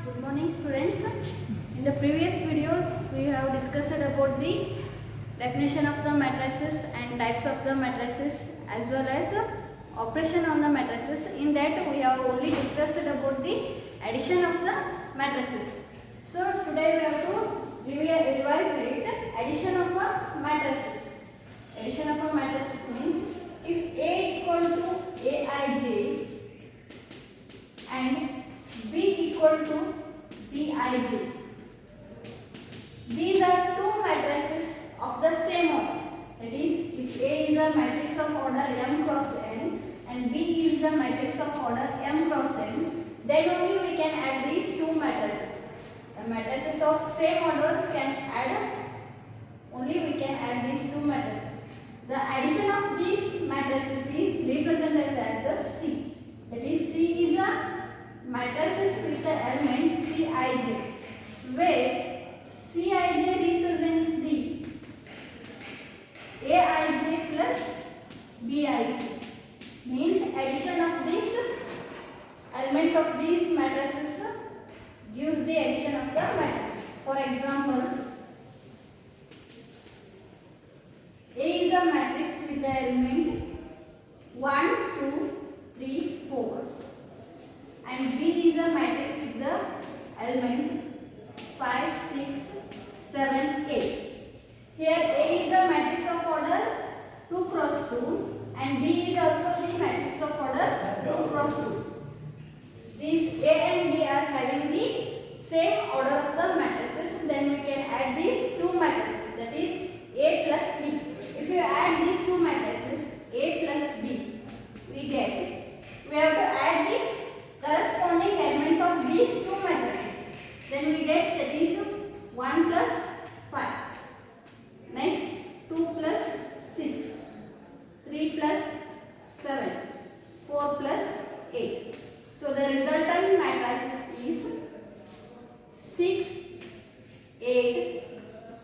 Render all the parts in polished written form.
Good morning students. In the previous videos we have discussed about the definition of the matrices and types of the matrices as well as operation on the matrices. In that we have only discussed about the addition of the matrices. So today we have to revise it. Addition of a matrices. Addition of a matrices means if A equal to Aij and B equal to Bij. These are two matrices of the same order. That is, if A is a matrix of order m cross n and B is a matrix of order m cross n, then only we can add these two matrices. The matrices of same order can add, only we can add these two matrices. The addition of these matrices is represented as a C. That is, C is a matrices with the element Cij, where Cij represents the Aij plus Bij. Means addition of these elements of these matrices gives the addition of the matrix. For example, A is a matrix with the element 1, 2, 3, 4. And B is a matrix with the element 5, 6, 7, 8. Here A is a matrix of order 2 cross 2 and B is also the matrix of order 2 cross 2. These A and B are having the same order of the matrices. Then we can add these two matrices, that is A plus B. If you add these two matrices A plus B, we have to add the corresponding elements of these two matrices. Then we get, that is 1 plus 5. Next 2 plus 6, 3 plus 7, 4 plus 8. So the resultant matrices is 6, 8,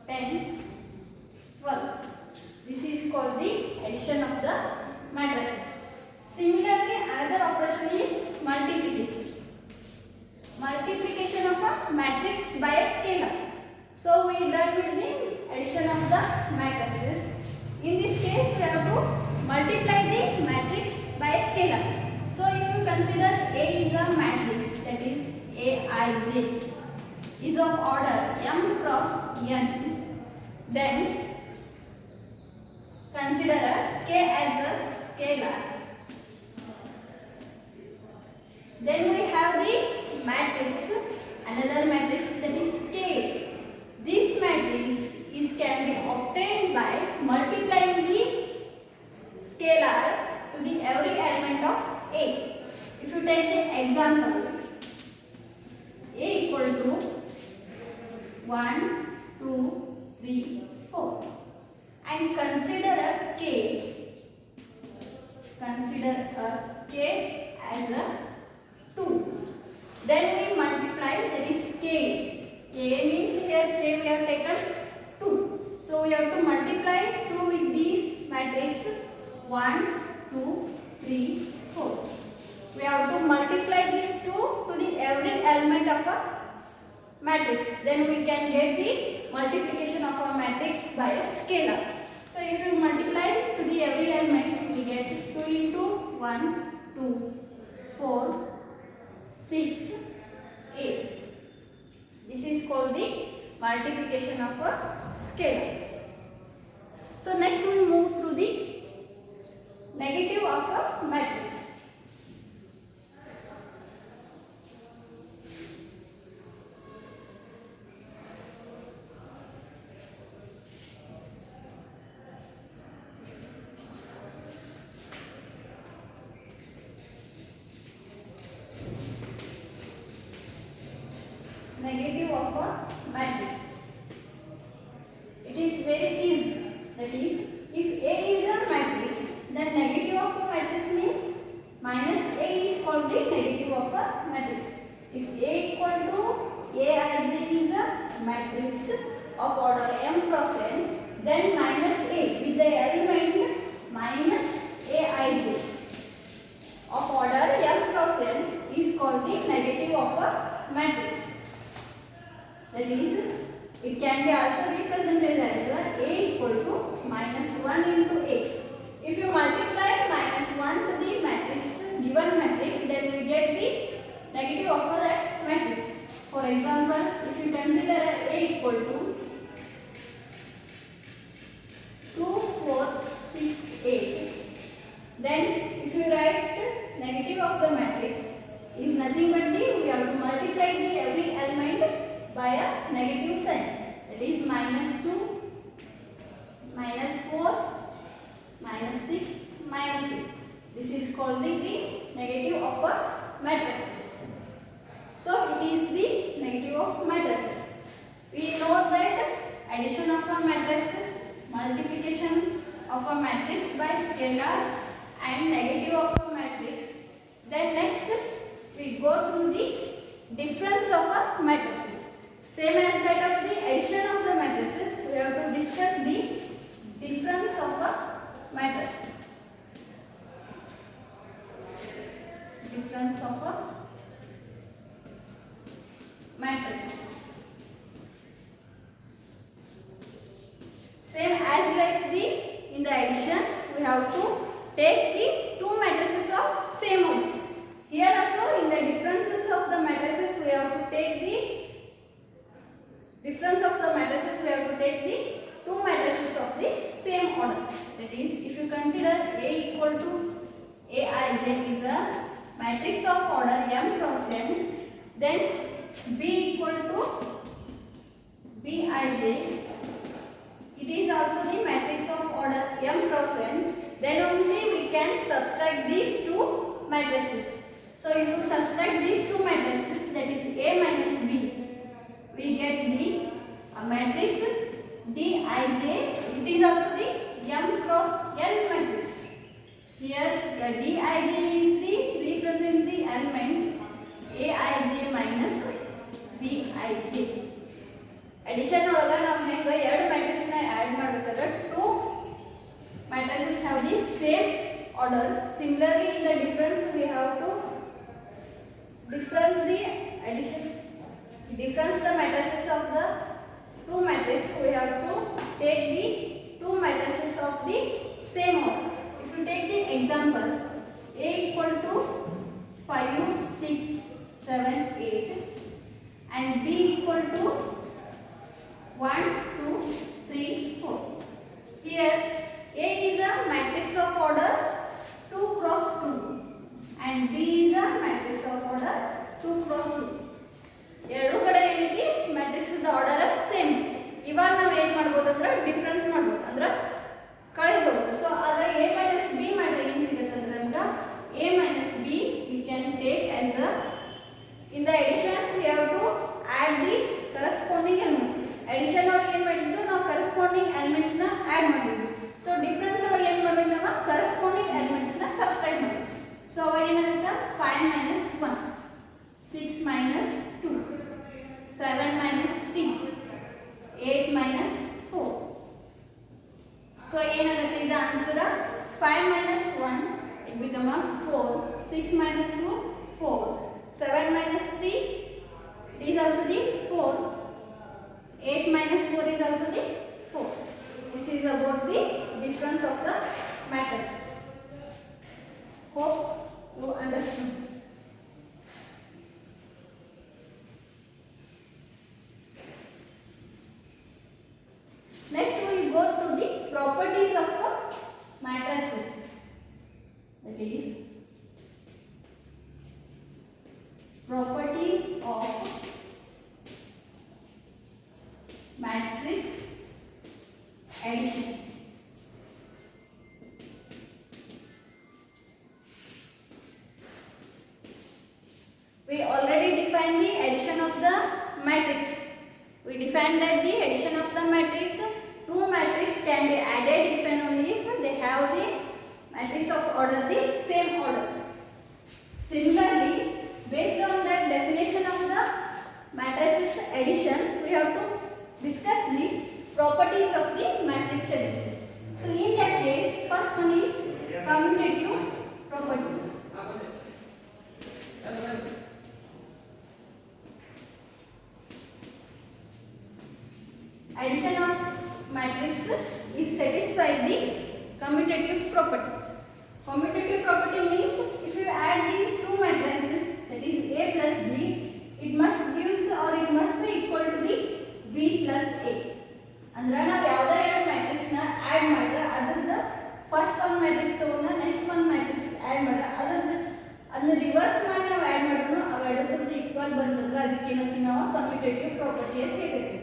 10, 12. This is called the addition of the matrices. Similarly, another operation is multiplication. Multiplication of a matrix by a scalar. So we done with the addition of the matrices. In this case, we have to multiply the matrix by a scalar. So if you consider A is a matrix, that is Aij, is of order m cross n, then consider a k as a scalar. Then we have the matrix, another matrix, that is K. This matrix can be obtained by multiplying the scalar to the every element of A. If you take the example, A equal to 1, 2, 3, 4 and consider a K as a 2. Then we multiply, that is K. K means here K we have taken 2. So we have to multiply 2 with these matrix 1, 2, 3, 4. We have to multiply these 2 to the every element of a matrix. Then we can get the multiplication of a matrix by a scalar. So if you multiply to the every element, we get 2 into 1, 2, 4, 6, 8. This is called the multiplication of a scalar. So next we will move through the negative of a matrix. Negative of a matrix. It is very easy. That is, if A is a matrix, then negative of a matrix means minus A is called the negative of a matrix. If A equal to Aij is a matrix of order m cross n, then minus A with the element minus Aij of order m cross n is called the negative of a matrix. That is, it can be also represented as A equal to -1 into A. If you multiply -1 to the matrix, given matrix, then we get the negative of that matrix. For example, if you consider A equal to 2, 4, 6, 8, then if you write negative of the matrix is nothing but we have to multiply the every element by a negative sign. That is -2, -4, -6, -8. This is called the negative of a matrices. So it is the negative of matrices. We know that addition of a matrices, multiplication of a matrix by scalar, and negative of a matrix. Then next we go through the difference of a matrices. Same as that of the addition of the matrices, we have to discuss the difference of a matrices. Difference of a matrices. Same as like the in the addition, we have to take the two matrices of same order. Here also in the differences of the matrices, we have to take the difference of the matrices. We have to take the two matrices of the same order. That is, if you consider A equal to Aij is a matrix of order m cross n, then B equal to Bij, it is also the matrix of order m cross n. Then only we can subtract these two matrices. So if you subtract these two matrices, that is A minus B, we get the matrix Dij. It is also the m cross n matrix. Here the Dij is the represent the element Aij minus Bij. Addition ಒಳಗ ನಾವು ಹೆಂಗ ಎರಡು matrix ನ add ಮಾಡಬೇಕಾದ್ರೆ two matrices have the same order. Similarly in the difference we have to difference the addition, difference the matrices of the two matrices. We have to take the two matrices of the same order. If you take the example A equal to 5, 6, 7, 8 and B equal to 1, 2, 3, 4. Here A is a matrix of order 2 cross 2 and B is a matrix of order 2 cross 2. ಎರಡು ಕಡೆ ಏನಿದೆ matrix the order same. ಇವಾಗ ನಾವು ಏನು ಮಾಡ್ಬೋದು ಅಂದ್ರೆ difference ಮಾಡ್ಬೋದು, ಅಂದ್ರೆ ಕಳೆದೋಗ್ಬೋದು. ಸೊ ಅದ A minus B ಮಾಡಿದ್ರೆ ಏನು ಸಿಗುತ್ತೆ ಅಂದ್ರೆ ನಮ್ಗೆ A minus B we can take as a, in the addition we have to add the corresponding element. Addition ಒಳಗೆ ಏನು ಮಾಡಿದ್ದು ನಾವು corresponding elements ನ ಆಡ್ ಮಾಡಿದ್ವಿ. ಸೊ ಡಿಫರೆನ್ಸ್ ಒಳಗೆ ಏನು ಮಾಡಬೇಕು ನಾವು corresponding elements ನ ಸಬ್ಸ್ಟ್ರಾಕ್ಟ್ ಮಾಡಬೇಕು. ಸೊ ಅವಾಗ ಏನಾಗುತ್ತೆ 5 minus 1, 6 minus 2, 7 minus 3, 8 minus 4. So ಏನಾಗುತ್ತೆ ಇದು answer 5 minus 1 it become a 4, 6 minus 2 4, 7 minus 3 it is also the 4, 8 minus 4 is also the 4. This is about the difference of the matrices. Hope you understood. Next we go through the properties of the matrices. That is properties of matrix addition. We already defined the addition of the matrix. We defined that the addition of the matrix, two matrices can be added if and only if they have the matrix of order the same order. Similarly, based on that definition of the matrices addition, we have to discuss the properties of the matrix addition. So in that case, first one is commutative property. addition of matrix is satisfy the commutative property. Commutative property means if you add these two matrices, that is A plus B, it must give or it must be equal to the B plus A. ಅಂದ್ರೆ ನಾವು ಯಾವುದೇ ಎರಡು matrix ನ add ಮಾಡಿದ್ರೆ ಅದನ್ನ first ಒಂದು matrix ತಗೊಂಡ next ಒಂದು ಮ್ಯಾಟ್ರಿಕ್ಸ್ ಆಡ್ ಮಾಡಿದ್ರೆ ಅದನ್ನ ರಿವರ್ಸ್ ಮಾಡಿ ನಾವು ಆಡ್ ಮಾಡೋಣ ಅವೆರಡರದ್ದು ಈಕ್ವಲ್ ಬಂತಂದ್ರೆ ಅದಕ್ಕೆ ಏನಂತ ನಾವು ಕಮ್ಯುಟೇಟಿವ್ ಪ್ರಾಪರ್ಟಿ ಅಂತ ಹೇಳ್ತೀವಿ.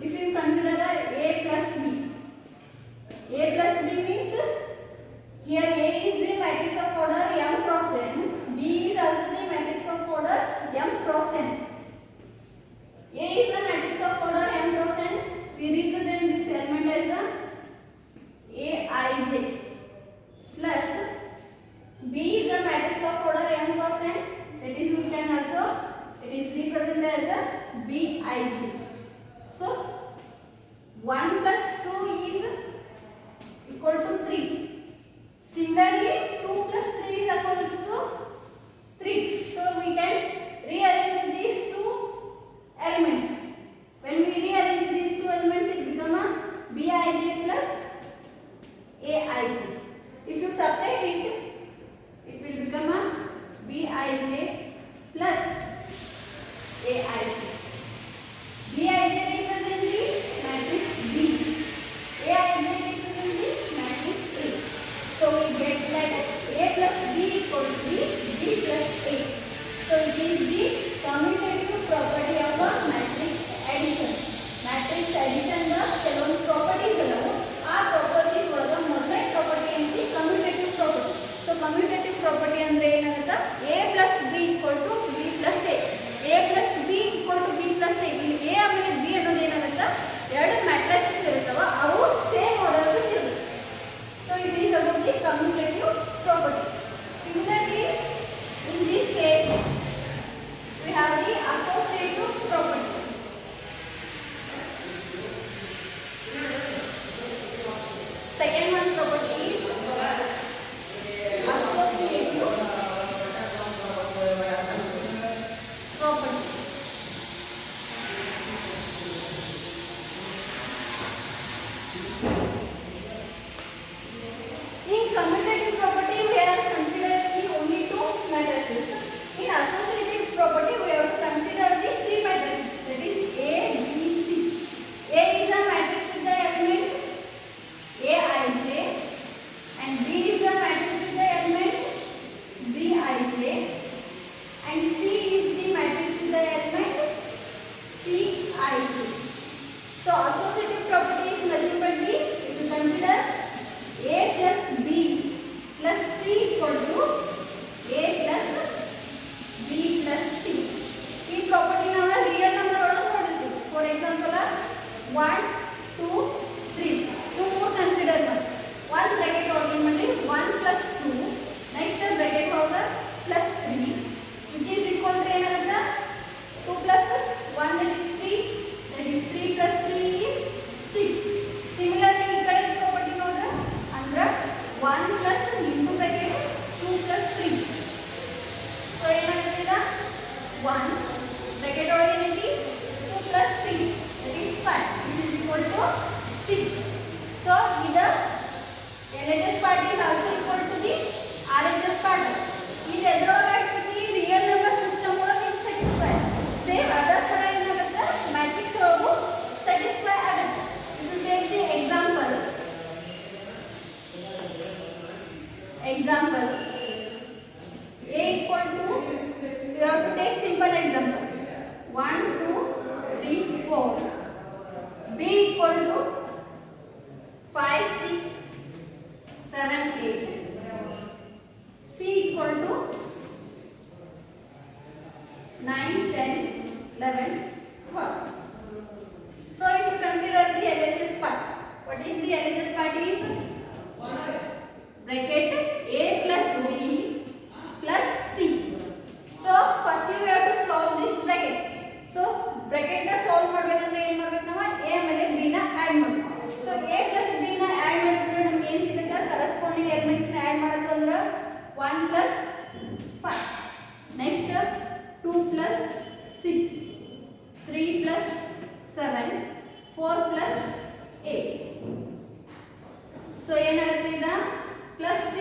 If you consider A plus B, A plus B means here A is the matrix of order m cross n, B is also the matrix of order m cross n. A is the matrix of order m cross n. We represent this element as a Aij plus B is the matrix of order m cross n, that is we can also it is represented as a Bij. So 1 plus 2 is equal to 3. Similarly 2 plus 3 is equal to 3. So we can rearrange these two elements. When we rearrange these two elements, it becomes a Bij plus Aij. If you separate it, it will become a Bij plus Aij. Bij represents the matrix B. Aij represents the matrix A. So we get that A plus B equal to B plus A. So it is the commutative property of a matrix addition. Matrix addition the ಕೆಲವೊಂದು properties ಅಲ್ಲವು ಆ properties ಒಳಗ ಮೊದಲನೇ property ಏನಂತಿ commutative property. So commutative property ಅಂದ್ರೆ ಏನಾಗುತ್ತೆ A plus B equal to B plus A. A plus B equal to B plus A. ಇಲ್ಲಿ A ಆಮೇಲೆ B ಅನ್ನೋದು ಏನಾಗುತ್ತೆ ಎರಡು ಮ್ಯಾಟ್ರಿಸಸ್ ಇರುತ್ತವ ಅವು ಸೇಮ್ ಆರ್ಡರ್ ಇರುತ್ತೆ. So it is about the commutative property. Similarly in this case we have the associative property. Second one property is associative property. In commutative property we are considering only two matrices. In associative property we have to consider the three matrices, that is A, B, C. A is a matrix with the element Aij and B is the matrix with the element Bij and C is the matrix with the element Cij. So associative property is nothing but the, if you consider A plus B plus C equal to A plus B plus C. This property ನಾವು real number ಒಳಗೆ ನೋಡಿರ್ತೀವಿ. For example 1, 2, 3. 2 more consider one. One bracket ಒಳಗೆ ಏನು ಮಾಡಿ 1 plus 2 next bracket ಒಳಗೆ plus 3 which is equal to ಏನಾಗುತ್ತೆ 2 plus 1 that is 3, that is 3 plus 3 is 6. Similarly ಈ ಕಡೆ property ನೋಡ್ರೆ ಅಂದ್ರೆ 1 plus into bracket 2 plus 3. So ಏನಾಗುತ್ತೆ ಈಗ 1 bracket ಒಳಗೆ ಏನೈತಿ 2 plus 3 that is 5. This is equal to 6. So the LHS part is also equal to the RHS part. ಇದು ಎದ್ರೊಳಗೆ ಆಗ್ತೈತಿ ರಿಯಲ್ ನಂಬರ್ ಸಿಸ್ಟಮ್ ಒಳಗೆ ಇದು ಸ್ಯಾಟಿಸ್ಫೈ ಸೇಮ್ ಅದರ್ ಥರ ಏನಾಗುತ್ತೆ ಮ್ಯಾಟ್ರಿಕ್ಸ್ ಒಳಗೂ ಸ್ಯಾಟಿಸ್ಫೈ ಆಗುತ್ತೆ. ಇದು take the example A equal to, you have to take simple example 1, 2, 3, 4. B equal to 5, 6, 7, 8. C equal to 9, 10, 11, 12. So if you consider the LHS part, what is the LHS part is bracket A plus B plus C. So firstly we have to solve this bracket. So bracket na solve ಮಾಡಬೇಕಂದ್ರೆ ಏನು ಮಾಡಬೇಕು ನಾವು A ಮೇಲೆ B ನ add ಮಾಡಬೇಕು. So A plus B ನ add ಮಾಡಿದ್ರೆ ನಮಗೆ ಏನು ಸಿಗುತ್ತೆ ಕರೆಸ್ಪಾಂಡಿಂಗ್ ಎಲಿಮೆಂಟ್ಸ್ ನ add ಮಾಡಕಂದ್ರೆ 1 plus 5. Next 2 plus 6, 3 plus 7, 4 plus 8. So ಏನಾಗುತ್ತೆ ಇದ plus c.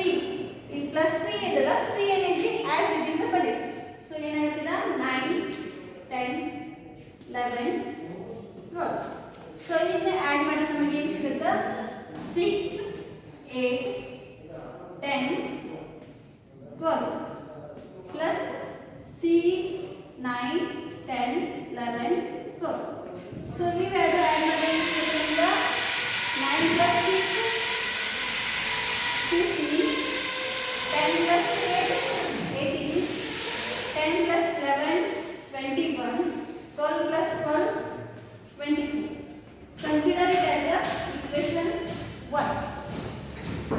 ಈ plus c ಇದಲ್ಲ, c ಏನಿದೆ as it is ಬರೀ. So ಏನಾಗುತ್ತೆ ಇದ 9 10 11 12. So ಇದನ್ನ ಆಡ್ ಮಾಡಿ ನಮಗೆ ಏನು ಸಿಗುತ್ತೆ 6 8 10 12 plus c is 9 10 11 12. So we have to add ಮಾಡಿ ಏನು ಸಿಗುತ್ತೆ 9 plus 6 15 10 plus 8 18 10 plus 11 21 12 plus 12 24. Consider it as the equation 1.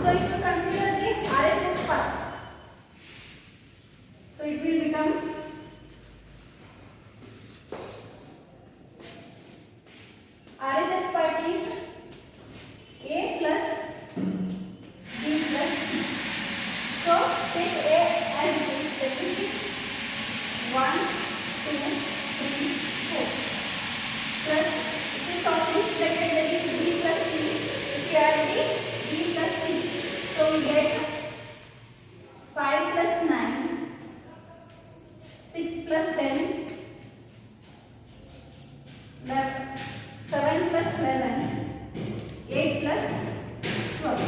So if you consider the RHS part, so it will become RHS part is A plus B plus C. So take A as it is, that is 1 2 3 4 plus this office bracket, that is B plus C. If you add the B plus C, so we get 5 plus 9 6 plus 10 7 plus 11 8 plus 12.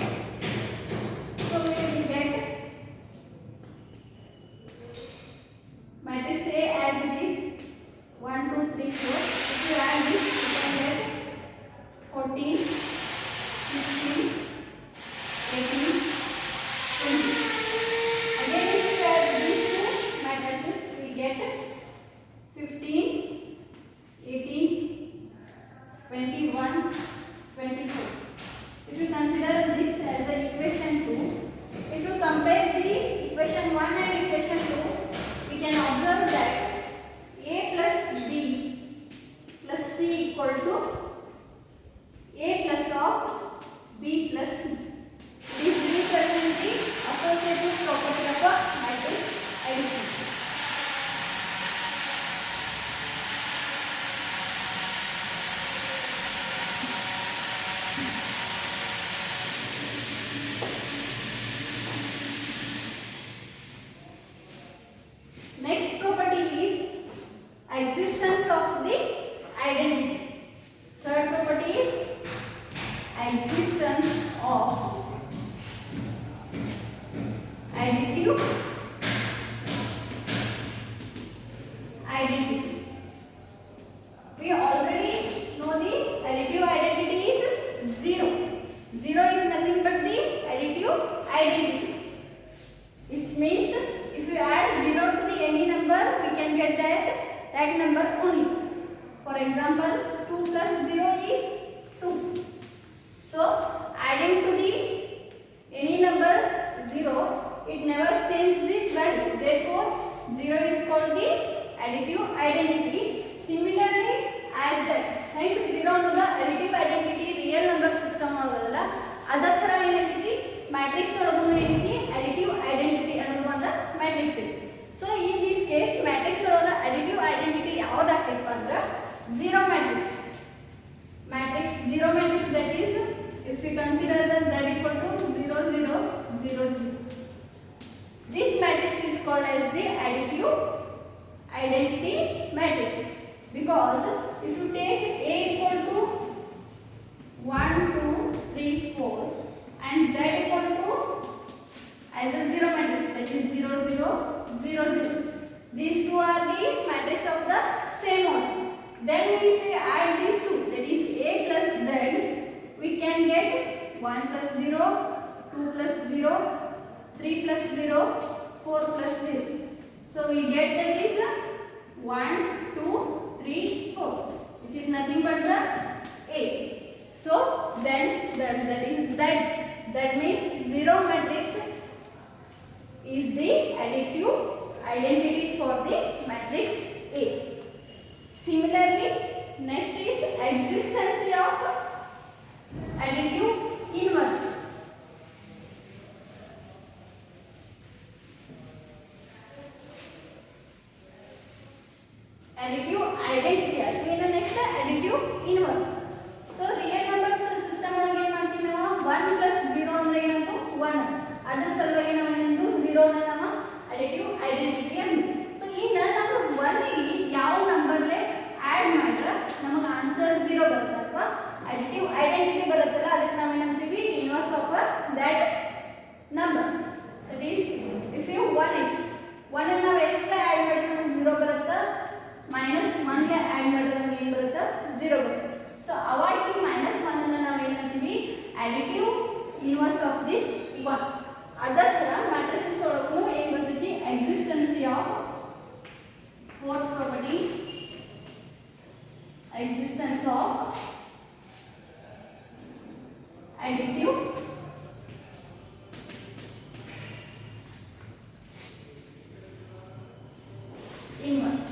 So we will get matrix A as it is 1 2 3 4. If you add this, you can get 14 16 18 20. Again if you add these two matrices, we get 15 18 21 24. If you consider this as a equation 2, if you compare the equation 1 and equation 2, we can observe that A plus B plus C equal to A plus of B plus C. This represents the associative property of a matrix addition. Next property is existence of the identity. Third property is existence of additive identity. We already know the additive identity is 0. 0 is nothing but the additive identity. Which means if you add 0 to the any number, we can get that number only. For example, 2 plus 0 is 2. So adding to the any number 0, it never changes the value. Therefore 0 is called the additive identity. Similarly as that, like 0 ಅನ್ನೋದು additive identity real number system ಒಳಗದಲ್ಲ, ಅದ ಥರ ಏನೈತಿ matrix ಒಳಗೂ ಏನೈತಿ additive identity ಅನ್ನೋದು ಒಂದು matrix ಐತಿ. So in this case matrix ಒಳಗ additive identity ಯಾವ್ದಾಕೈತಪ್ಪ ಅಂದ್ರೆ 0 matrix. Matrix 0 matrix, that is if we consider the z equal to 0 0 0 0. This matrix is called as the additive identity matrix, because if you take A equal to 1 2 3 4 and z equal to as a 0 matrix, that is 0 0 0 0. These two are the matrix of the same order. Then if we add these two, that is A plus Z, we can get 1 plus 0, 2 plus 0, 3 plus 0, 4 plus 0. So we get that is 1 2 3 4. It is nothing but the A. So then that is Z. That means 0 matrix is the additive identity for the matrix A. Similarly, next is existence of additive inverse. Additive identity. Next additive inverse. 0 ಬರುತ್ತೆ. So ಅವಾಗ ಈ -1 ಅನ್ನು ನಾವು ಏನಂತೀವಿ additive inverse of this 1. ಅದೇ ತರ matrices ಒಳಗೂ ಏನು ಬರ್ತೈತಿ ಎಕ್ಸಿಸ್ಟೆನ್ಸಿ of fourth property, existence of additive inverse.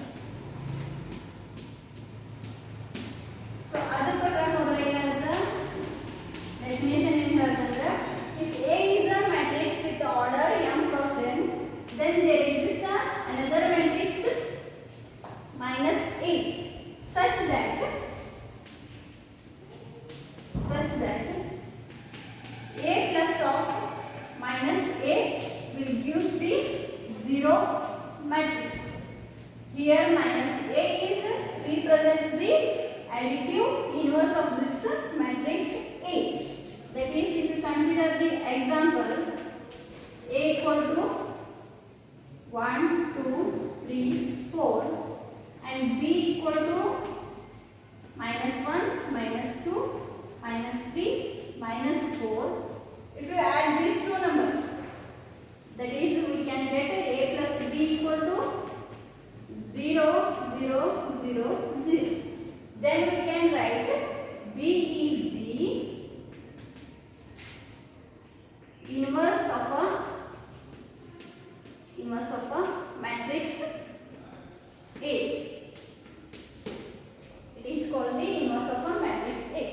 So other ಪ್ರಕಾರ ಹೋದ್ರೆ ಏನಾಗುತ್ತೆ ಡೆಫಿನೇಷನ್ ಏನು ಹೇಳ್ತಂದ್ರೆ if A is a matrix with order m cross n then there exists another matrix minus A such that A plus of minus A will give the 0 matrix. Here minus A is represent the additive inverse of this matrix A. That is, if you consider the example A equal to 1, 2, 3, 4 and B equal to -1, -2, -3, -4. If you add these two numbers, that is, we can get A plus B equal to 0, 0, 0, 0. Then we can write B is the inverse of a matrix A. It is called the inverse of a matrix A.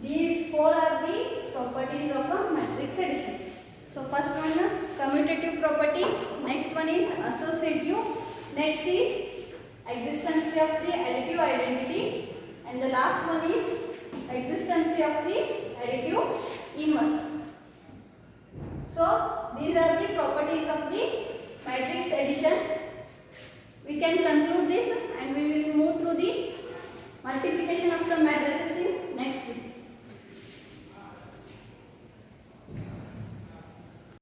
These four are the properties of a matrix addition. So first one commutative property, next one is associative, next is existence of the additive identity, and the last one is existence of the additive inverse. So these are the properties of